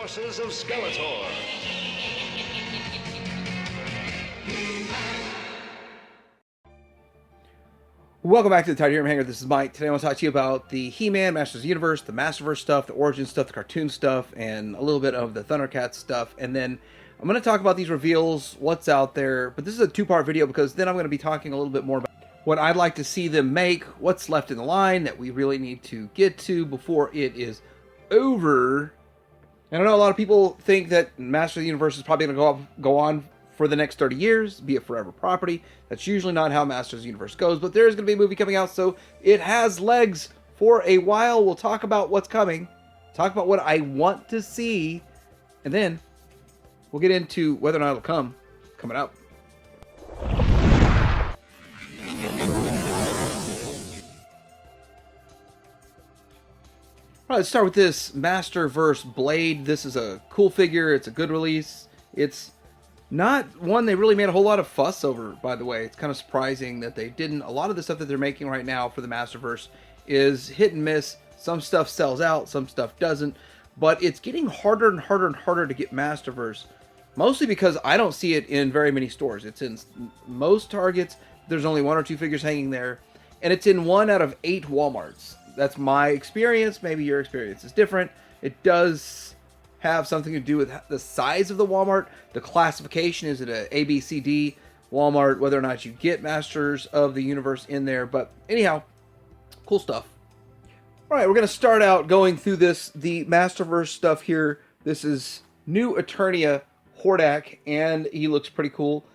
forces of Skeletor. Welcome back to the Titanium Hangar. This is Mike. Today I want to talk to you about the He-Man, Masters of the Universe, the Masterverse stuff, the Origins stuff, the cartoon stuff, and a little bit of the Thundercats stuff. And then I'm going to talk about these reveals, what's out there. But this is a two-part video because then I'm going to be talking a little bit more about what I'd like to see them make, what's left in the line that we really need to get to before it is over. And I know a lot of people think that Masters of the Universe is probably going to go on for the next 30 years, be a forever property. That's usually not how Masters of the Universe goes, but there's going to be a movie coming out, so it has legs for a while. We'll talk about what's coming, talk about what I want to see, and then we'll get into whether or not it'll coming up. All right, let's start with this Masterverse Blade. This is a cool figure. It's a good release. It's not one they really made a whole lot of fuss over, by the way. It's kind of surprising that they didn't. A lot of the stuff that they're making right now for the Masterverse is hit and miss. Some stuff sells out, some stuff doesn't. But it's getting harder and harder and harder to get Masterverse. Mostly because I don't see it in very many stores. It's in most Targets. There's only 1 or 2 figures hanging there. And it's in 1 out of 8 Walmarts. That's my experience. Maybe your experience is different. It does have something to do with the size of the Walmart, the classification. Is it a B, C, D Walmart, whether or not you get Masters of the Universe in there. But anyhow, cool stuff. All right, we're going to start out going through the Masterverse stuff here. This is new Eternia Hordak, and he looks pretty cool.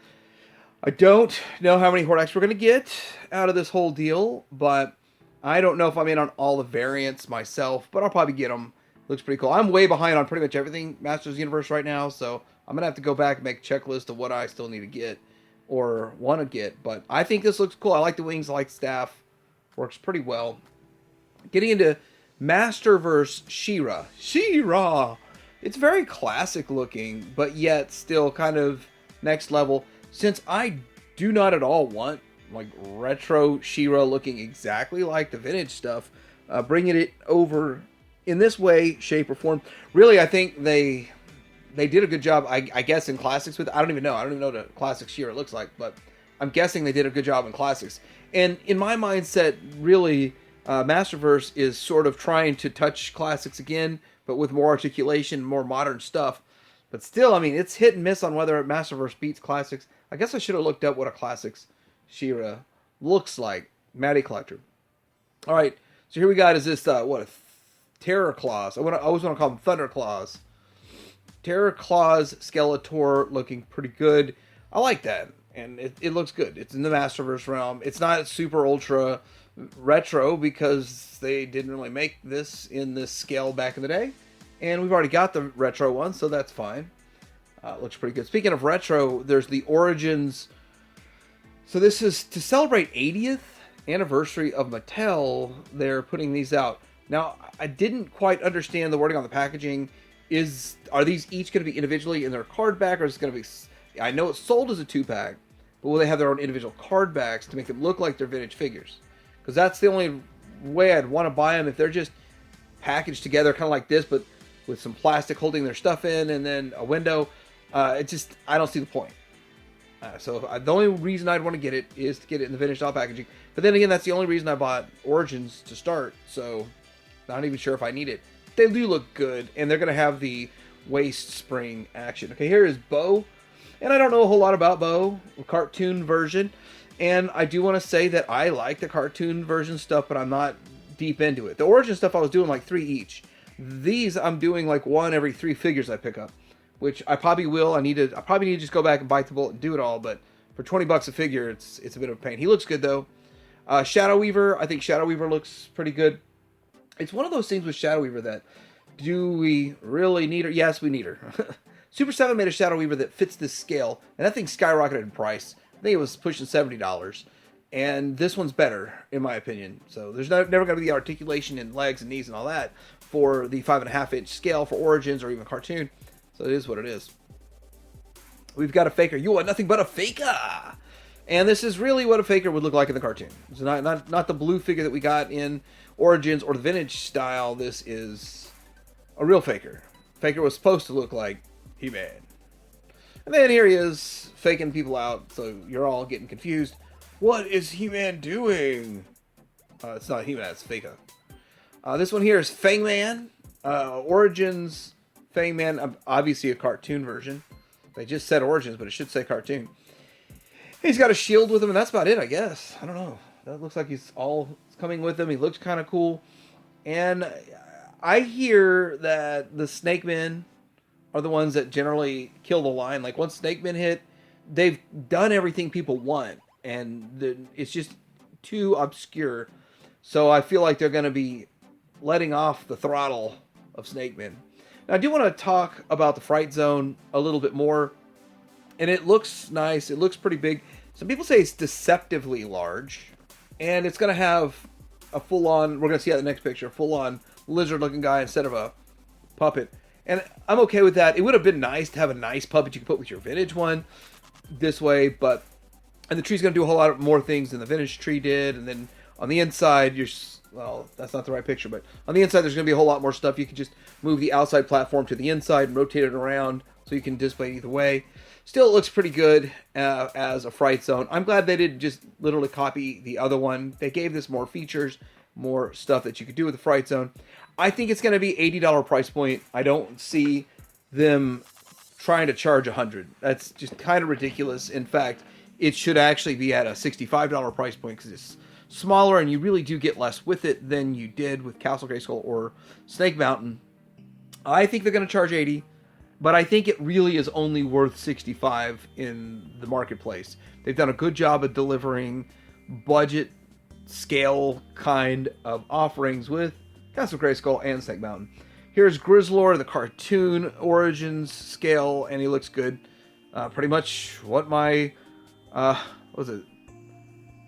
I don't know how many Hordaks we're going to get out of this whole deal, but I don't know if I'm in on all the variants myself, but I'll probably get them. Looks pretty cool. I'm way behind on pretty much everything Masters of the Universe right now, so I'm going to have to go back and make a checklist of what I still need to get or want to get. But I think this looks cool. I like the wings. I like the staff. Works pretty well. Getting into Masterverse She-Ra. She-Ra! It's very classic looking, but yet still kind of next level. Since I do not at all want like retro She-Ra looking exactly like the vintage stuff, bringing it over in this way, shape, or form. Really, I think they did a good job, I guess, in Classics with it. I don't even know what a Classic She-Ra looks like, but I'm guessing they did a good job in Classics. And in my mindset, really, Masterverse is sort of trying to touch Classics again, but with more articulation, more modern stuff. But still, I mean, it's hit and miss on whether Masterverse beats Classics. I guess I should have looked up what a Classics She-Ra looks like. Matty Collector. All right, so here we got is this, a Terror Claws. I always want to call them Thunder Claws. Terror Claws Skeletor looking pretty good. I like that. And it looks good. It's in the Masterverse realm. It's not super ultra retro because they didn't really make this in this scale back in the day. And we've already got the retro one, so that's fine. Looks pretty good. Speaking of retro, there's the Origins. So this is to celebrate 80th anniversary of Mattel. They're putting these out. Now, I didn't quite understand the wording on the packaging. Are these each going to be individually in their card back, or is it going to be... I know it's sold as a 2-pack, but will they have their own individual card backs to make them look like they're vintage figures? Because that's the only way I'd want to buy them, if they're just packaged together kind of like this, but with some plastic holding their stuff in and then a window. I don't see the point. So the only reason I'd want to get it is to get it in the vintage style packaging. But then again, that's the only reason I bought Origins to start, so... not even sure if I need it. They do look good, and they're going to have the waist spring action. Okay, here is Bo, and I don't know a whole lot about Bo, the cartoon version, and I do want to say that I like the cartoon version stuff, but I'm not deep into it. The Origin stuff I was doing like 3 each. These I'm doing like 1 every 3 figures I pick up, which I probably will. I probably need to just go back and bite the bullet and do it all, but for 20 bucks a figure, it's a bit of a pain. He looks good though. Shadow Weaver, I think Shadow Weaver looks pretty good. It's one of those things with Shadow Weaver that, do we really need her? Yes, we need her. Super 7 made a Shadow Weaver that fits this scale, and that thing skyrocketed in price. I think it was pushing $70. And this one's better, in my opinion. So there's never going to be the articulation in legs and knees and all that for the 5.5-inch scale for Origins or even cartoon. So it is what it is. We've got a faker. You want nothing but a faker! And this is really what a faker would look like in the cartoon. It's not the blue figure that we got in Origins or the vintage style. This is a real faker. Faker was supposed to look like He-Man. And then here he is, faking people out, so you're all getting confused. What is He-Man doing? It's not He-Man, it's Faker. This one here is Fangman. Origins Fangman, obviously a cartoon version. They just said Origins, but it should say cartoon. He's got a shield with him, and that's about it, I guess. I don't know. That looks like he's all coming with him. He looks kind of cool. And I hear that the Snake Men are the ones that generally kill the line. Like, once Snake Men hit, they've done everything people want. And it's just too obscure. So I feel like they're going to be letting off the throttle of Snake Men. Now, I do want to talk about the Fright Zone a little bit more. And it looks nice. It looks pretty big. Some people say it's deceptively large. And it's going to have a full-on, we're going to see out the next picture, a full-on lizard-looking guy instead of a puppet. And I'm okay with that. It would have been nice to have a nice puppet you could put with your vintage one this way. But, and the tree's going to do a whole lot more things than the vintage tree did. And then on the inside, well, that's not the right picture, but on the inside, there's going to be a whole lot more stuff. You can just move the outside platform to the inside and rotate it around so you can display it either way. Still, it looks pretty good as a Fright Zone. I'm glad they didn't just literally copy the other one. They gave this more features, more stuff that you could do with the Fright Zone. I think it's going to be $80 price point. I don't see them trying to charge $100. That's just kind of ridiculous. In fact, it should actually be at a $65 price point because it's smaller and you really do get less with it than you did with Castle Grayskull or Snake Mountain. I think they're going to charge $80. But I think it really is only worth $65 in the marketplace. They've done a good job of delivering budget scale kind of offerings with Castle Grayskull and Snake Mountain. Here's Grizzlor, the cartoon Origins scale, and he looks good. Pretty much what my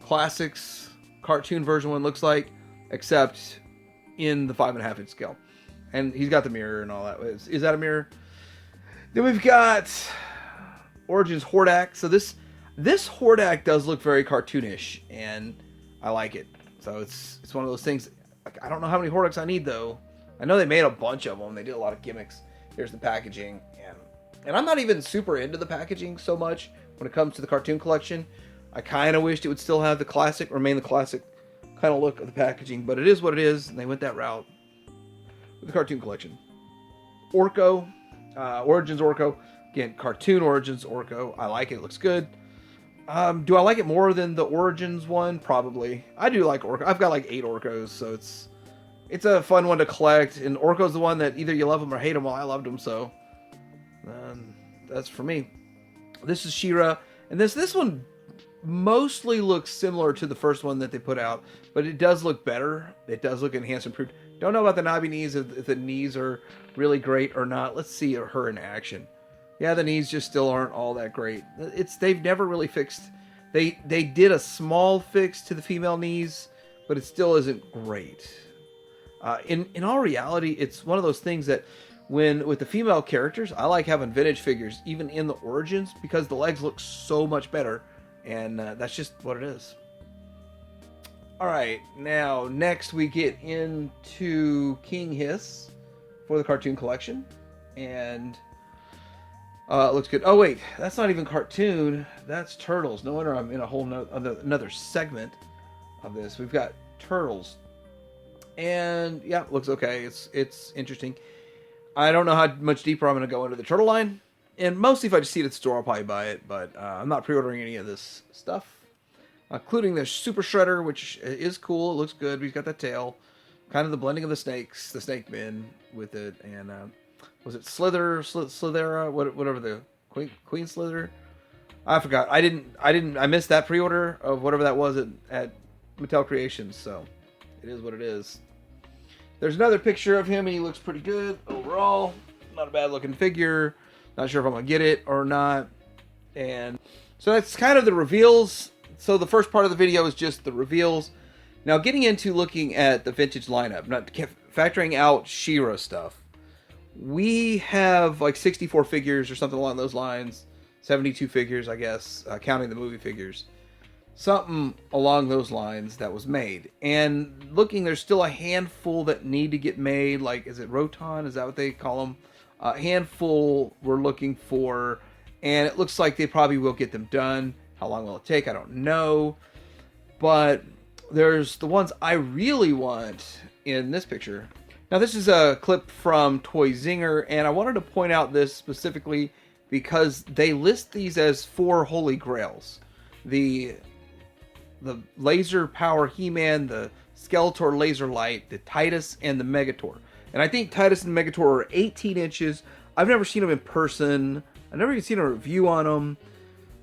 Classics cartoon version one looks like, except in the 5.5 inch scale. And he's got the mirror and all that. Is that a mirror? Then we've got Origins Hordak. So this Hordak does look very cartoonish, and I like it. So it's one of those things. Like, I don't know how many Hordaks I need, though. I know they made a bunch of them. They did a lot of gimmicks. Here's the packaging. And I'm not even super into the packaging so much when it comes to the cartoon collection. I kind of wished it would still have remain the classic kind of look of the packaging. But it is what it is, and they went that route with the cartoon collection. Orko. Origins Orko. Again, cartoon Origins Orko. I like it. It looks good. Do I like it more than the Origins one? Probably. I do like Orko. I've got like 8 Orkos, so it's a fun one to collect. And Orko's the one that either you love them or hate them. Well, I loved them, so that's for me. This is She-Ra, and this one mostly looks similar to the first one that they put out, but it does look better. It does look enhanced, improved. Don't know about the knobby knees, if the knees are really great or not. Let's see her in action. Yeah, the knees just still aren't all that great. They've never really fixed. They did a small fix to the female knees, but it still isn't great. In all reality, it's one of those things that with the female characters, I like having vintage figures, even in the Origins, because the legs look so much better, and that's just what it is. Alright, now next we get into King Hiss for the cartoon collection, and it looks good. Oh wait, that's not even cartoon, that's Turtles. No wonder I'm in a whole another segment of this. We've got Turtles, and yeah, looks okay. It's interesting. I don't know how much deeper I'm going to go into the Turtle line, and mostly if I just see it at the store, I'll probably buy it, but I'm not pre-ordering any of this stuff. Including the Super Shredder, which is cool. It looks good. He's got that tail. Kind of the blending of the snakes, the snake men with it. And was it Slithera, whatever the Queen Slither? I forgot. I missed that pre-order of whatever that was at Mattel Creations. So it is what it is. There's another picture of him, and he looks pretty good overall. Not a bad looking figure. Not sure if I'm gonna get it or not. And so that's kind of the reveals. So the first part of the video is just the reveals. Now getting into looking at the vintage lineup, not factoring out She-Ra stuff. We have like 64 figures or something along those lines. 72 figures, I guess, counting the movie figures. Something along those lines that was made. And looking, there's still a handful that need to get made. Like, is it Roton? Is that what they call them? A handful we're looking for, and it looks like they probably will get them done. How long will it take? I don't know. But there's the ones I really want in this picture. Now, this is a clip from Toy Zinger, and I wanted to point out this specifically because they list these as 4 holy grails. The Laser Power He-Man, the Skeletor Laser Light, the Titus, and the Megator. And I think Titus and Megator are 18 inches. I've never seen them in person. I've never even seen a review on them.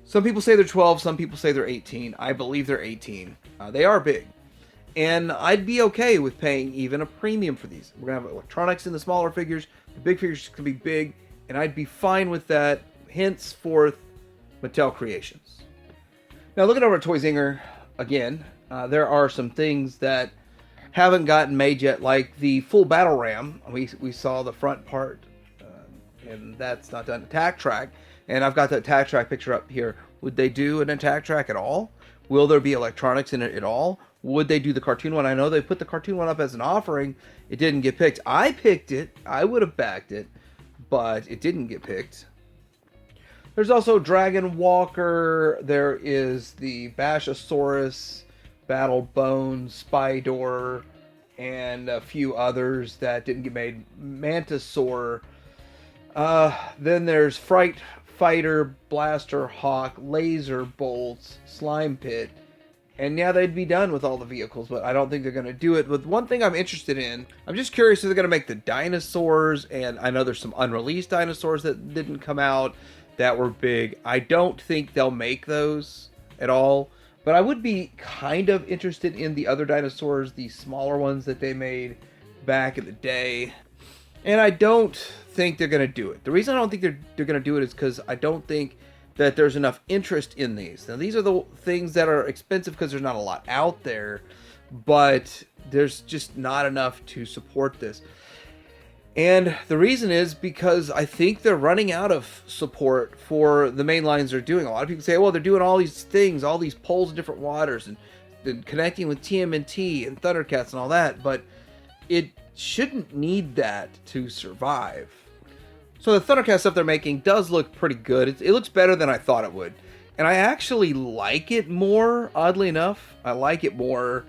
Some people say they're 12, some people say they're 18. I believe they're 18. They are big. And I'd be okay with paying even a premium for these. We're going to have electronics in the smaller figures. The big figures can be big. And I'd be fine with that. Henceforth, Mattel Creations. Now, looking over at Toy Zinger, again, there are some things that haven't gotten made yet, like the full battle ram. We saw the front part, and that's not done. Attack track, and I've got the attack track picture up here. Would they do an attack track at all? Will there be electronics in it at all? Would they do the cartoon one? I know they put the cartoon one up as an offering. It didn't get picked. I picked it. I would have backed it, but it didn't get picked. There's also Dragon Walker. There is the Bashosaurus, Battle Bone, Spydor, and a few others that didn't get made. Mantisaur. Then there's Fright Fighter, Blaster Hawk, Laser Bolts, Slime Pit. And yeah, they'd be done with all the vehicles, but I don't think they're going to do it. But one thing I'm interested in, I'm just curious if they're going to make the dinosaurs, and I know there's some unreleased dinosaurs that didn't come out that were big. I don't think they'll make those at all. But I would be kind of interested in the other dinosaurs, the smaller ones that they made back in the day. And I don't think they're going to do it. The reason I don't think they're going to do it is because I don't think that there's enough interest in these. Now, these are the things that are expensive because there's not a lot out there. But there's just not enough to support this. And the reason is because I think they're running out of support for the main lines they're doing. A lot of people say, well, they're doing all these things, all these poles in different waters, and connecting with TMNT and Thundercats and all that, but it shouldn't need that to survive. So the Thundercat stuff they're making does look pretty good. It looks better than I thought it would. And I actually like it more, oddly enough. I like it more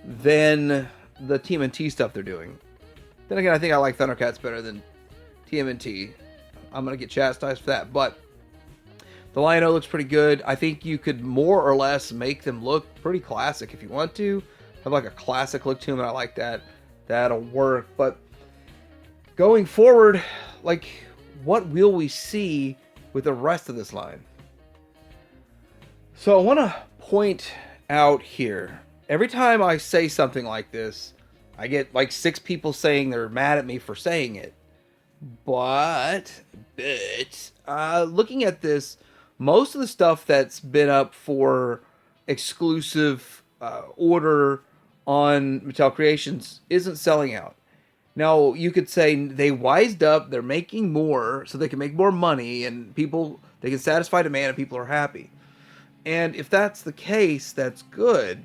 than the TMNT stuff they're doing. Then again, I think I like Thundercats better than TMNT. I'm going to get chastised for that. But the Lion-O looks pretty good. I think you could more or less make them look pretty classic if you want to. Have like a classic look to them, and I like that. That'll work. But going forward, like, what will we see with the rest of this line? So I want to point out here, every time I say something like this, I get like 6 people saying they're mad at me for saying it. But looking at this, most of the stuff that's been up for exclusive order on Mattel Creations isn't selling out. Now, you could say they wised up, they're making more so they can make more money, and they can satisfy demand and people are happy. And if that's the case, that's good.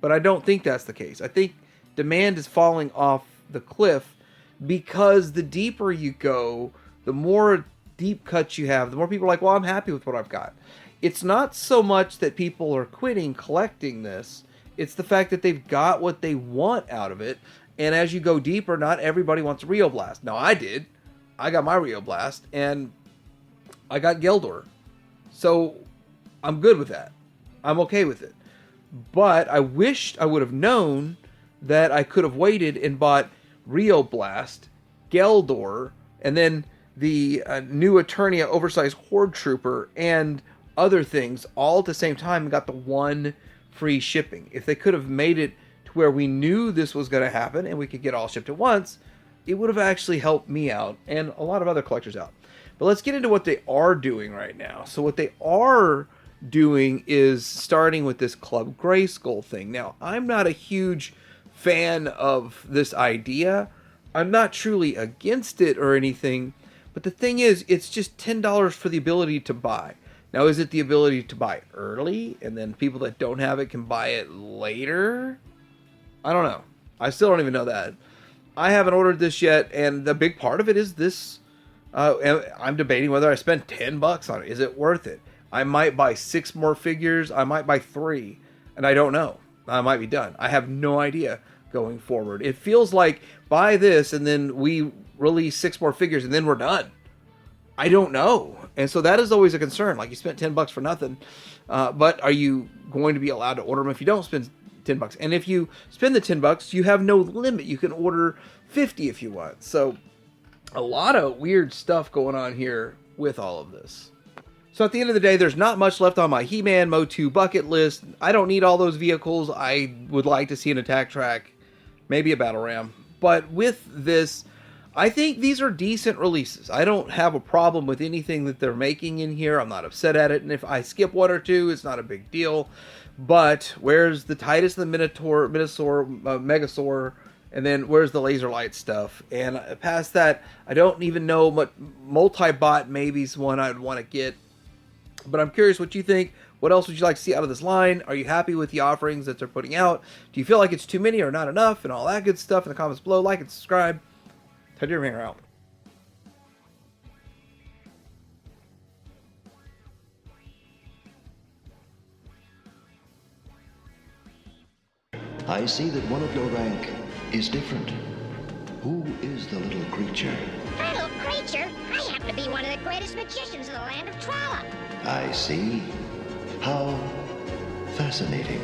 But I don't think that's the case. I think demand is falling off the cliff because the deeper you go, the more deep cuts you have, the more people are like, well, I'm happy with what I've got. It's not so much that people are quitting collecting this. It's the fact that they've got what they want out of it. And as you go deeper, not everybody wants a Rio Blast. Now, I did. I got my Rio Blast, and I got Geldor. So I'm good with that. I'm okay with it. But I wished I would have known that I could have waited and bought Rio Blast, Geldor, and then the new Eternia oversized Horde Trooper, and other things all at the same time and got the one free shipping. If they could have made it to where we knew this was going to happen and we could get all shipped at once, it would have actually helped me out and a lot of other collectors out. But let's get into what they are doing right now. So what they are doing is starting with this Club Grayskull thing. Now, I'm not a huge fan of this idea. I'm not truly against it or anything, but the thing is, it's just $10 for the ability to buy. Now, is it the ability to buy early and then people that don't have it can buy it later? I don't know. I still don't even know that. I haven't ordered this yet, and the big part of it is this And I'm debating whether I spend $10 on it. Is it worth it? I might buy 6 more figures. I might buy 3, and I don't know. I might be done. I have no idea going forward. It feels like buy this and then we release 6 more figures and then we're done. I don't know. And so that is always a concern. Like, you spent $10 for nothing. But are you going to be allowed to order them if you don't spend $10? And if you spend the $10, you have no limit. You can order 50 if you want. So a lot of weird stuff going on here with all of this. So at the end of the day, there's not much left on my He-Man MOTU bucket list. I don't need all those vehicles. I would like to see an attack track, maybe a battle ram. But with this, I think these are decent releases. I don't have a problem with anything that they're making in here. I'm not upset at it. And if I skip 1 or 2, it's not a big deal. But where's the Titus and the Megasaur, and then where's the laser light stuff? And past that, I don't even know what multi-bot maybe's one I'd want to get. But I'm curious what you think. What else would you like to see out of this line? Are you happy with the offerings that they're putting out? Do you feel like it's too many or not enough? And all that good stuff in the comments below. Like and subscribe. Ted your finger out. I see that one of your rank is different. Who is the little creature? Little creature? I happen to be one of the greatest magicians of the land of Trollop. I see. How fascinating.